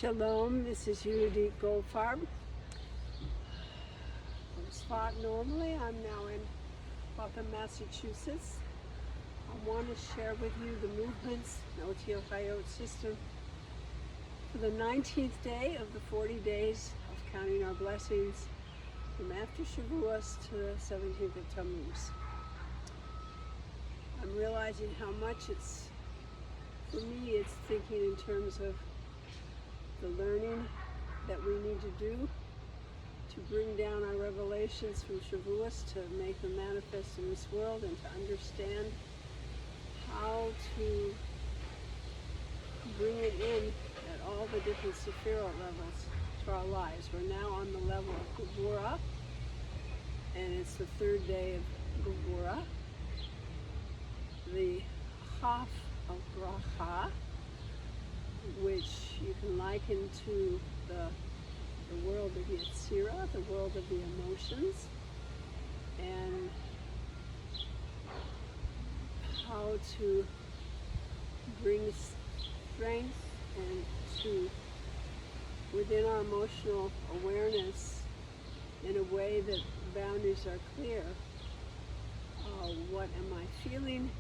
Shalom, this is Yehudit Goldfarb from Spot. Normally, I'm now in Waltham, Massachusetts. I want to share with you the movements, the Otiyot Hayyot system, for the 19th day of the 40 days of counting our blessings from after Shavuos to the 17th of Tammuz. I'm realizing how much it's, for me, it's thinking in terms of the learning that we need to do to bring down our revelations from Shavuos to make them manifest in this world, and to understand how to bring it in at all the different sefirot levels to our lives. We're now on the level of Gevurah, and it's the third day of Gevurah. The Chaf of Bracha, which you can liken to the world of Yetzirah, the world of the emotions, and how to bring strength and to within our emotional awareness in a way that boundaries are clear. What am I feeling?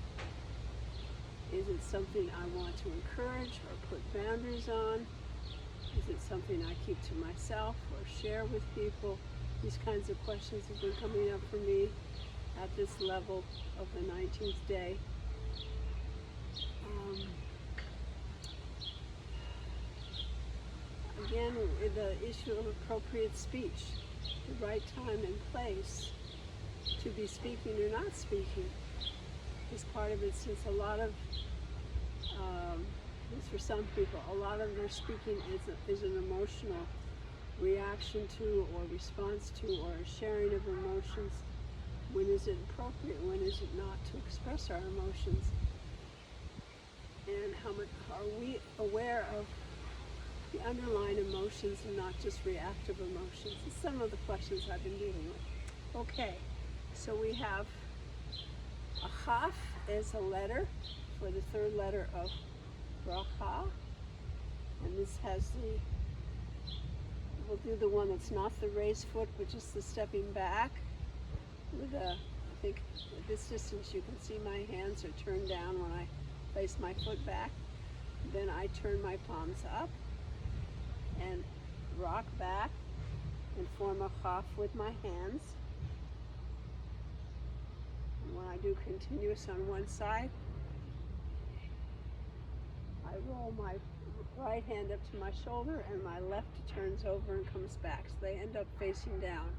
Is it something I want to encourage or put boundaries on? Is it something I keep to myself or share with people? These kinds of questions have been coming up for me at this level of the 19th day. Again, the issue of appropriate speech, the right time and place to be speaking or not speaking is part of it, since a lot of, at least for some people, a lot of their speaking is an emotional reaction to or response to or a sharing of emotions. When is it appropriate? When is it not to express our emotions? And how much are we aware of the underlying emotions and not just reactive emotions? It's some of the questions I've been dealing with. Okay, so we have a Chaf is a letter for the third letter of Bracha, and this has we'll do the one that's not the raised foot, but just the stepping back with I think at this distance you can see my hands are turned down when I place my foot back. Then I turn my palms up and rock back and form a Chaf with my hands. And when I do continuous on one side, I roll my right hand up to my shoulder and my left turns over and comes back. So they end up facing down.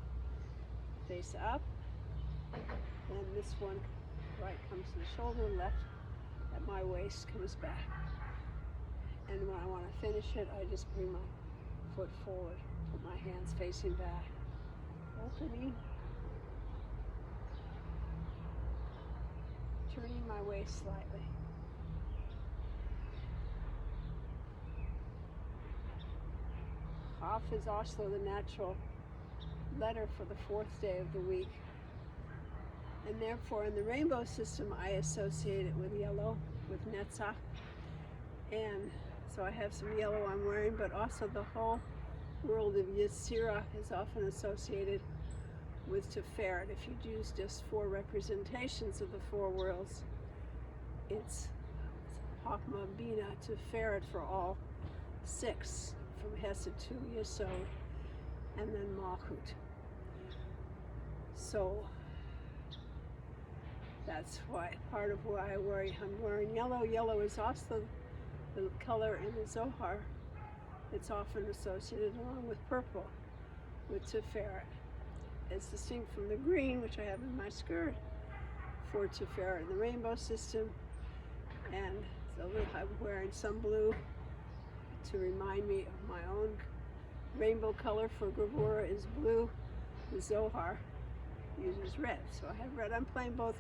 Face up, and this one right comes to the shoulder, left at my waist comes back. And when I want to finish it, I just bring my foot forward, put my hands facing back, opening, turning my waist slightly. Chaf is also the natural letter for the fourth day of the week. And therefore, in the rainbow system, I associate it with yellow, with Netzach. And so I have some yellow I'm wearing, but also the whole world of Yetzirah is often associated with Sefirot. If you use just four representations of the four worlds, it's Chokmah, Bina, Sefirot for all six, from Hesed to Yesod, and then Malchut. So that's why part of why I'm wearing yellow. Yellow is also the color in the Zohar. It's often associated along with purple, with Sefirot. It's distinct from the green, which I have in my skirt, for Sefirot in the rainbow system. And so I'm wearing some blue to remind me of my own rainbow color for Gevurah is blue. The Zohar uses red, so I have red. I'm playing both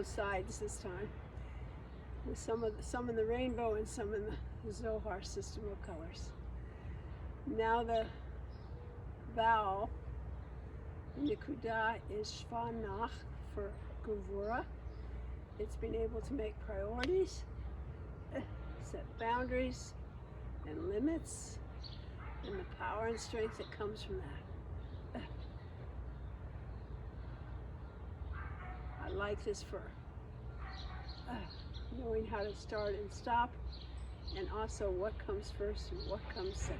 sides this time, with some in the rainbow and some in the Zohar system of colors. Now the vowel, nikudah, is shvanach for Gevurah. It's been able to make priorities, set boundaries and limits, and the power and strength that comes from that. I like this for knowing how to start and stop, and also what comes first and what comes second.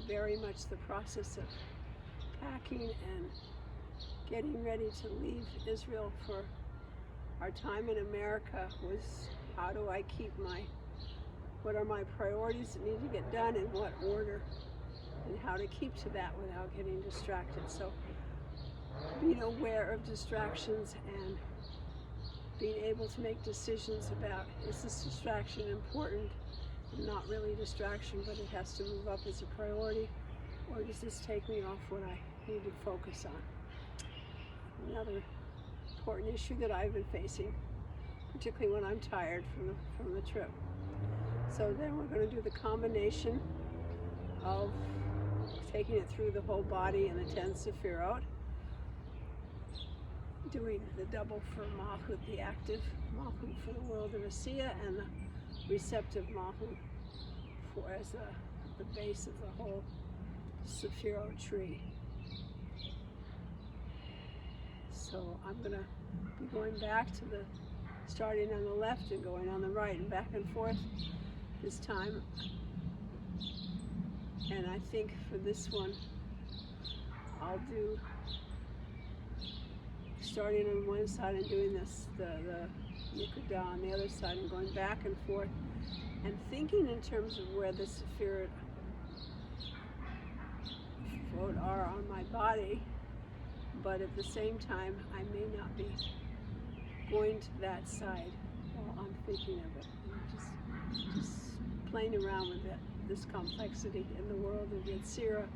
Very much the process of packing and getting ready to leave Israel for our time in America was, how do I keep what are my priorities that need to get done, in what order, and how to keep to that without getting distracted. So being aware of distractions and being able to make decisions about, is this distraction important? Not really distraction, but it has to move up as a priority, or does this take me off what I need to focus on? Another important issue that I've been facing, particularly when I'm tired from the trip. So then we're going to do the combination of taking it through the whole body and the 10 sefirot, doing the double for Malchut, the active Malchut for the world of Asiya, and the receptive Malchut as the base of the whole sefirot tree. So I'm going to be going back to starting on the left and going on the right and back and forth this time. And I think for this one, I'll do starting on one side and doing the nikudah on the other side and going back and forth and thinking in terms of where the sefirot are on my body, but at the same time I may not be going to that side while I'm thinking of it. And just playing around with this complexity in the world of Yetzirah,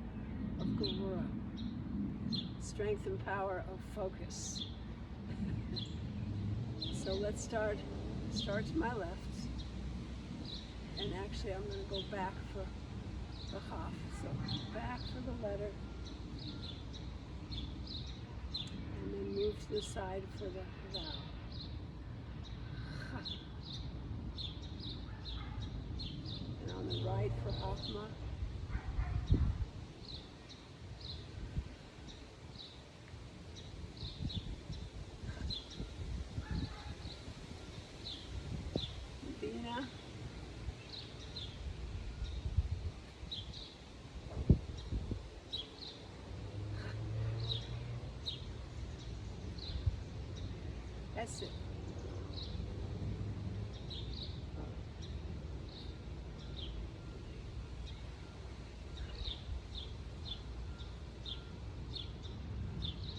of Gevurah, strength and power of focus. So let's start to my left, and actually I'm going to go back for the Chaf. So back for the letter, and then move to the side for the vowel. And on the right for Chachma. Bina. Esed.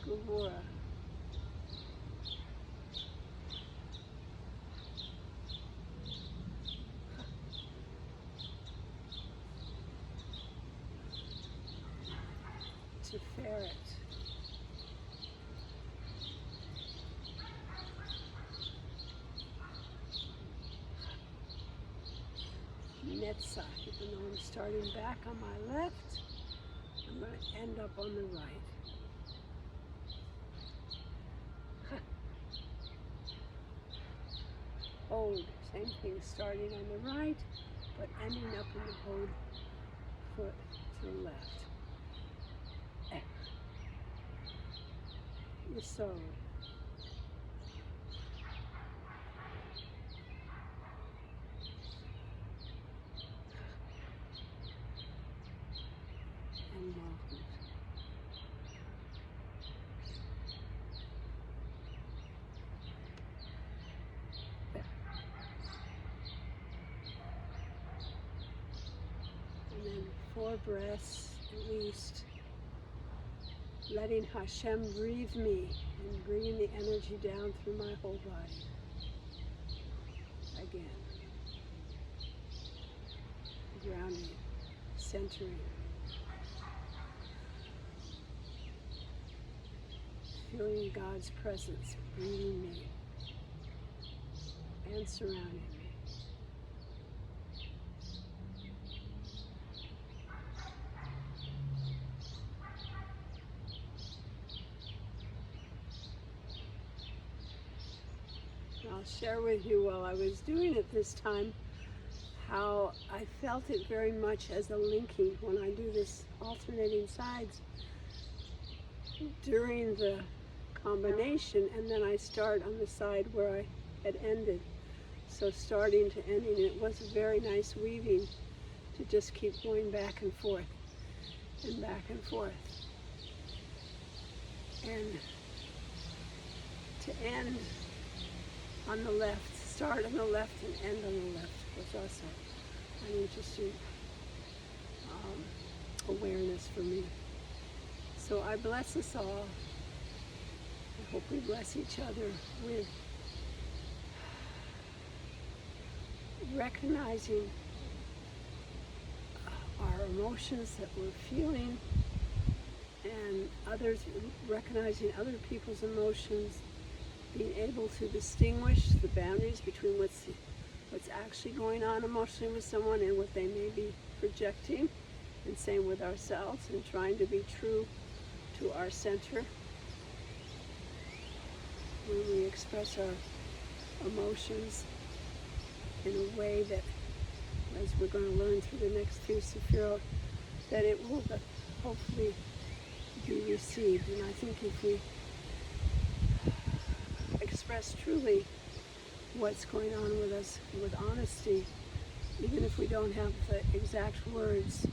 Gevurah. Sefirot. Netzach. Even though I'm starting back on my left, I'm going to end up on the right. Hod. Same thing, starting on the right, but ending up in the Hod foot to the left. Yesod. And Malchut. And then 4 breaths at least. Letting Hashem breathe me and bringing the energy down through my whole body. Again. Grounding, centering. Feeling God's presence breathing me and surrounding me. I'll share with you while I was doing it this time how I felt it very much as a linking when I do this alternating sides during the combination, and then I start on the side where I had ended. So starting to ending, it was a very nice weaving to just keep going back and forth and back and forth. And to end on the left, start on the left and end on the left was also an interesting awareness for me. So I bless us all. I hope we bless each other with recognizing our emotions that we're feeling, and others, recognizing other people's emotions, being able to distinguish the boundaries between what's actually going on emotionally with someone and what they may be projecting, and same with ourselves, and trying to be true to our center when we express our emotions in a way that, as we're going to learn through the next few sefirot, that it will hopefully be received. And I think if we express truly what's going on with us with honesty, even if we don't have the exact words,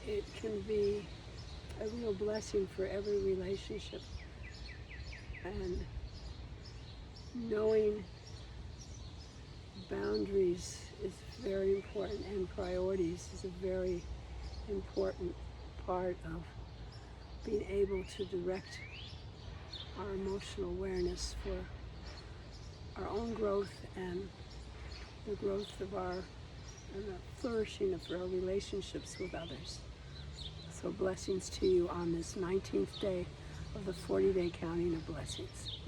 it can be a real blessing for every relationship. And knowing boundaries is very important, and priorities is a very important part of being able to direct our emotional awareness for our own growth and the growth of and the flourishing of our relationships with others. So blessings to you on this 19th day of the 40-day counting of blessings.